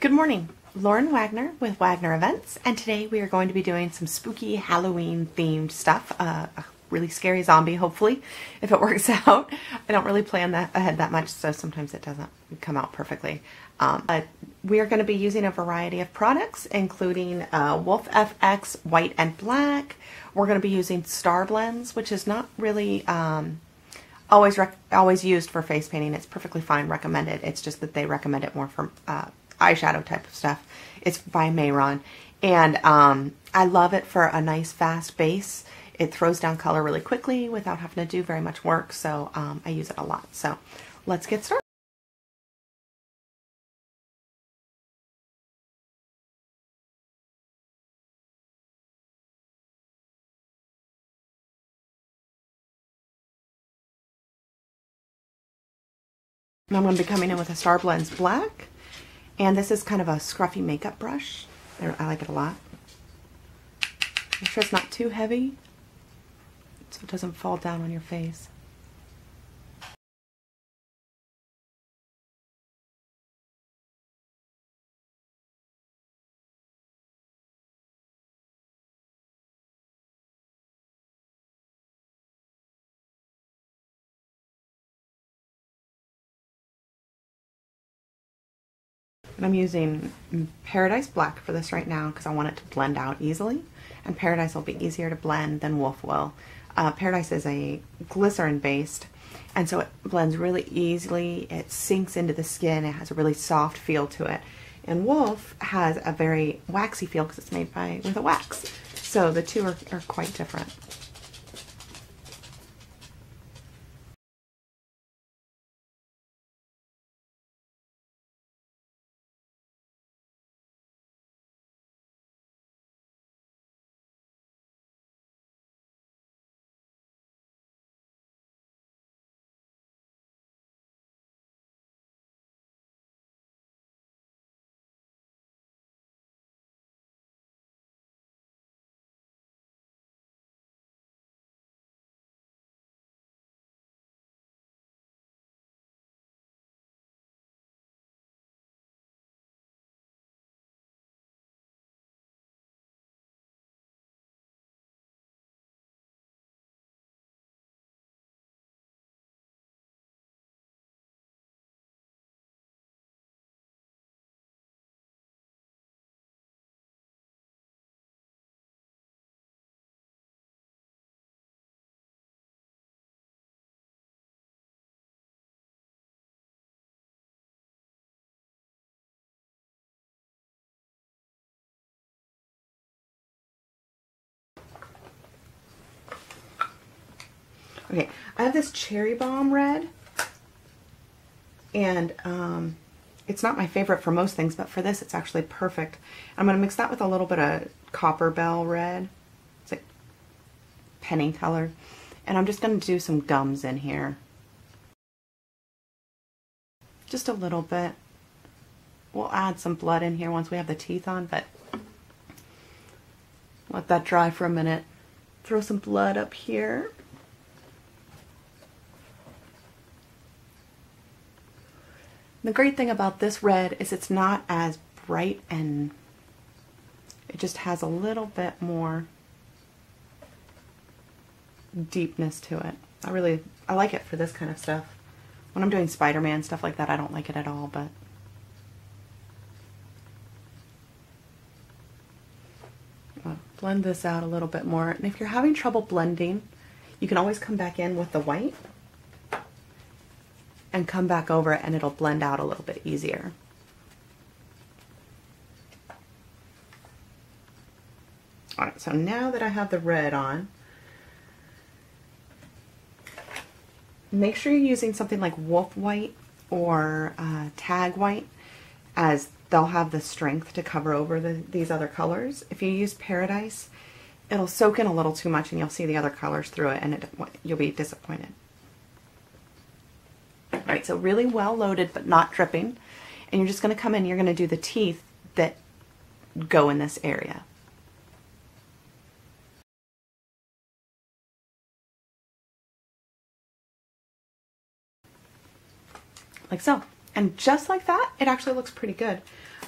Good morning, Lauren Wagner with Wagner Events, and today we are going to be doing some spooky Halloween themed stuff. A really scary zombie, hopefully, if it works out. I don't really plan that ahead that much, so sometimes it doesn't come out perfectly. But we are going to be using a variety of products, including Wolf FX White and Black. We're going to be using Star Blends, which is not really always used for face painting. It's perfectly fine, recommended. It's just that they recommend it more for eyeshadow type of stuff. It's by Mayron, and I love it for a nice fast base. It throws down color really quickly without having to do very much work, so I use it a lot. So let's get started. I'm going to be coming in with a Star Blends Black, and this is kind of a scruffy makeup brush. I like it a lot. Make sure it's not too heavy so it doesn't fall down on your face. And I'm using Paradise Black for this right now because I want it to blend out easily. And Paradise will be easier to blend than Wolf will. Paradise is a glycerin based, and so it blends really easily. It sinks into the skin. It has a really soft feel to it. And Wolf has a very waxy feel because it's made with a wax. So the two are quite different. Okay, I have this Cherry Bomb red, and it's not my favorite for most things, but for this it's actually perfect. I'm going to mix that with a little bit of Copper Bell red. It's like penny color. And I'm just going to do some gums in here. Just a little bit. We'll add some blood in here once we have the teeth on, but let that dry for a minute. Throw some blood up here. The great thing about this red is it's not as bright, and it just has a little bit more deepness to it. I like it for this kind of stuff. When I'm doing Spider-Man stuff like that, I don't like it at all, but I'll blend this out a little bit more. And if you're having trouble blending, you can always come back in with the white and come back over it, and it'll blend out a little bit easier. Alright, so now that I have the red on, make sure you're using something like Wolf White or Tag White, as they'll have the strength to cover over these other colors. If you use Paradise, it'll soak in a little too much and you'll see the other colors through it, and you'll be disappointed. Right, so really well loaded but not dripping. And you're just going to come in, you're going to do the teeth that go in this area. Like so. And just like that, it actually looks pretty good.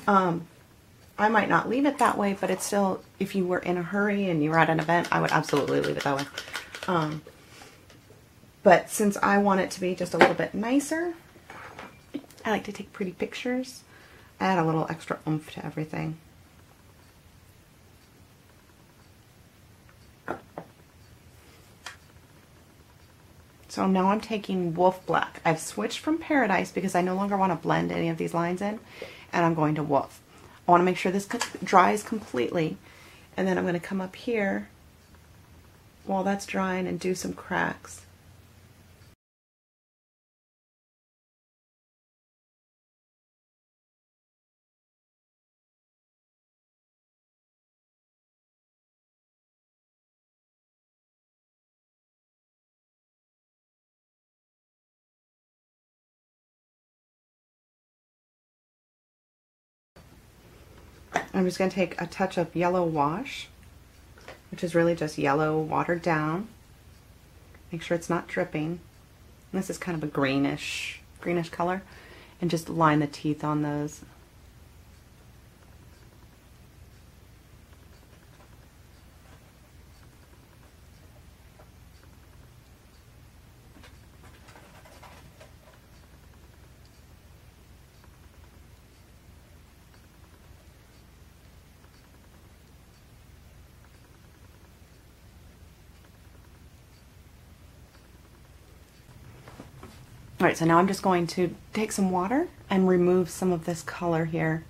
I might not leave it that way, but it's still, if you were in a hurry and you were at an event, I would absolutely leave it that way. But since I want it to be just a little bit nicer, I like to take pretty pictures, add a little extra oomph to everything. So now I'm taking Wolf Black. I've switched from Paradise because I no longer want to blend any of these lines in, and I'm going to Wolf. I want to make sure this dries completely, and then I'm going to come up here while that's drying and do some cracks. I'm just going to take a touch of yellow wash, which is really just yellow watered down. Make sure it's not dripping. And this is kind of a greenish color, and just line the teeth on those. Alright, so now I'm just going to take some water and remove some of this color here,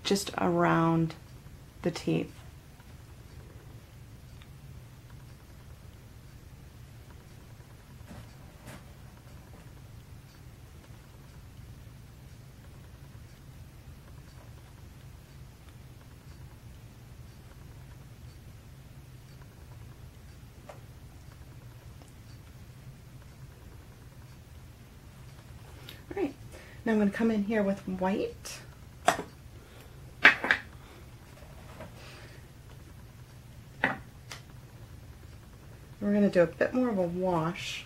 just around the teeth. Alright, now I'm going to come in here with white. We're going to do a bit more of a wash.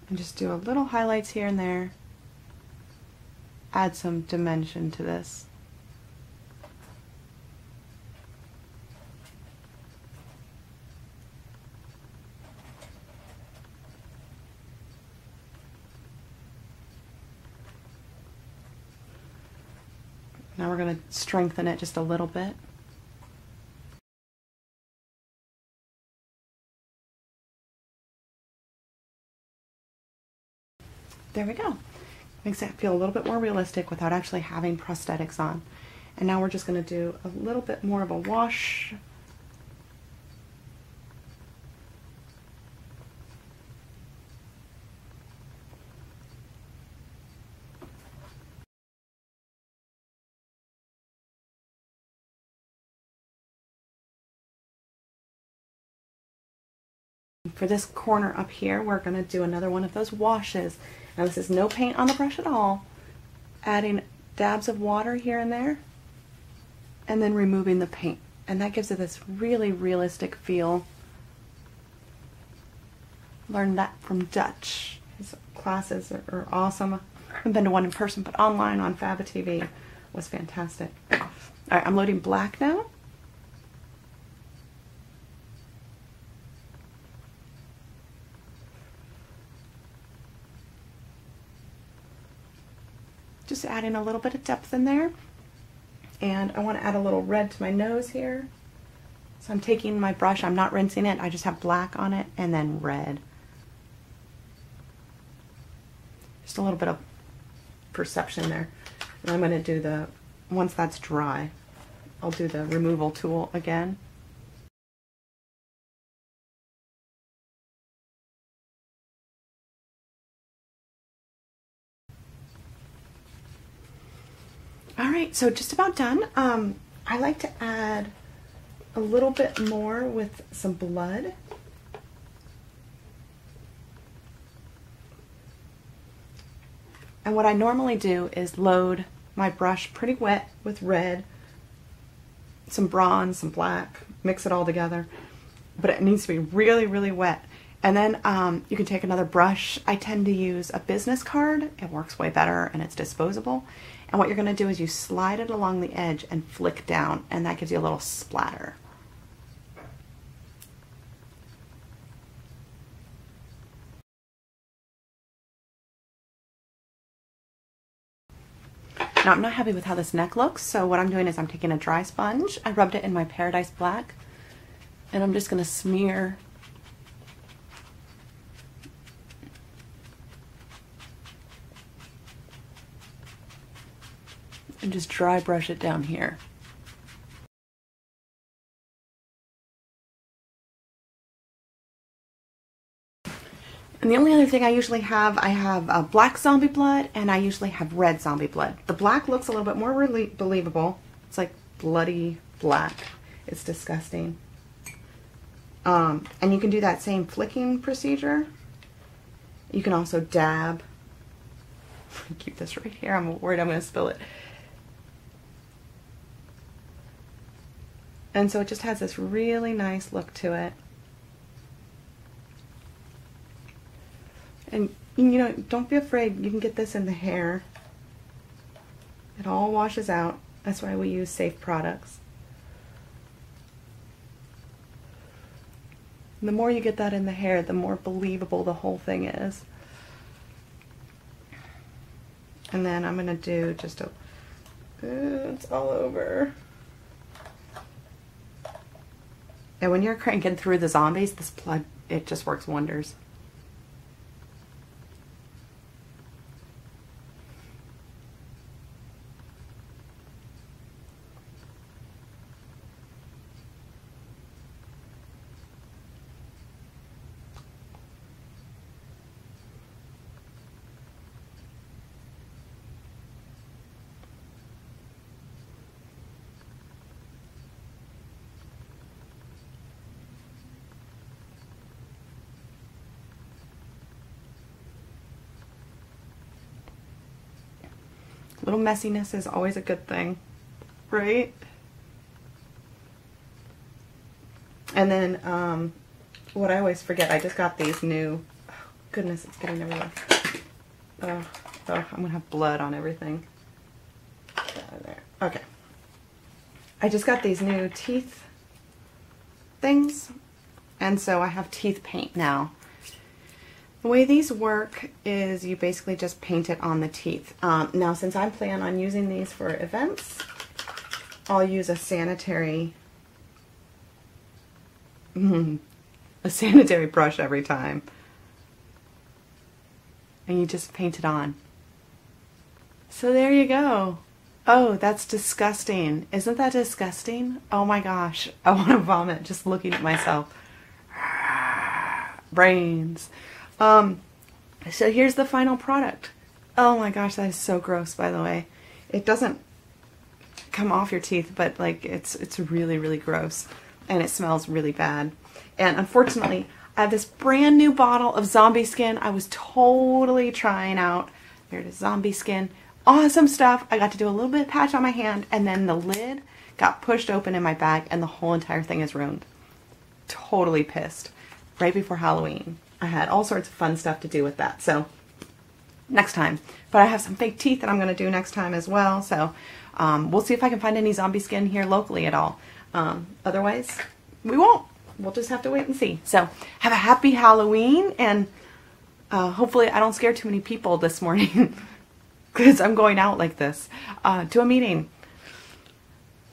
And just do a little highlights here and there. Add some dimension to this. Now we're going to strengthen it just a little bit. There we go. Makes it feel a little bit more realistic without actually having prosthetics on. And now we're just going to do a little bit more of a wash. For this corner up here, we're going to do another one of those washes. Now this is no paint on the brush at all. Adding dabs of water here and there, and then removing the paint. And that gives it this really realistic feel. Learned that from Dutch. His classes are awesome. I haven't been to one in person, but online on Faba TV was fantastic. Alright, I'm loading black now. Just adding a little bit of depth in there. And I want to add a little red to my nose here. So I'm taking my brush, I'm not rinsing it, I just have black on it and then red. Just a little bit of perception there. And I'm going to do the, once that's dry, I'll do the removal tool again. Alright, so just about done. I like to add a little bit more with some blood. And what I normally do is load my brush pretty wet with red some bronze, some black, mix it all together. But it needs to be really, really wet. And then you can take another brush. I tend to use a business card. It works way better and it's disposable. And what you're going to do is you slide it along the edge and flick down, and that gives you a little splatter. Now I'm not happy with how this neck looks, so what I'm doing is I'm taking a dry sponge. I rubbed it in my Paradise Black, and I'm just going to smear and just dry brush it down here. And the only other thing I usually have, I have black zombie blood, and I usually have red zombie blood. The black looks a little bit more believable. It's like bloody black. It's disgusting. And you can do that same flicking procedure. You can also dab. Keep this right here. I'm worried I'm going to spill it. And so it just has this really nice look to it. And you know, don't be afraid. You can get this in the hair. It all washes out. That's why we use safe products. And the more you get that in the hair, the more believable the whole thing is. And then I'm going to do just a... it's all over. And when you're cranking through the zombies, this plug, it just works wonders. Little messiness is always a good thing, right? And then what I always forget, I just got these new, oh, goodness, it's getting everywhere. I'm gonna have blood on everything. There. Okay. I just got these new teeth things, and so I have teeth paint now. The way these work is you basically just paint it on the teeth. Now, since I plan on using these for events, I'll use a sanitary brush every time. And you just paint it on. So there you go. Oh, that's disgusting. Isn't that disgusting? Oh my gosh. I want to vomit just looking at myself. Brains. So here's the final product. Oh my gosh, that is so gross, by the way. It doesn't come off your teeth, but like it's really, really gross. And it smells really bad. And unfortunately, I have this brand new bottle of zombie skin I was totally trying out. There it is, zombie skin. Awesome stuff. I got to do a little bit of patch on my hand, and then the lid got pushed open in my bag, and the whole entire thing is ruined. Totally pissed. Right before Halloween. I had all sorts of fun stuff to do with that, so next time. But I have some fake teeth that I'm going to do next time as well, so we'll see if I can find any zombie skin here locally at all. Otherwise, we won't. We'll just have to wait and see. So, have a happy Halloween, and hopefully I don't scare too many people this morning, because I'm going out like this, to a meeting.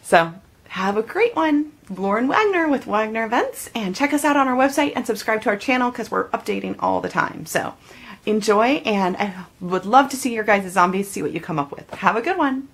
So, have a great one. Lauren Wagner with Wagner Events, and check us out on our website and subscribe to our channel because we're updating all the time. So enjoy, and I would love to see your guys' zombies, see what you come up with. Have a good one.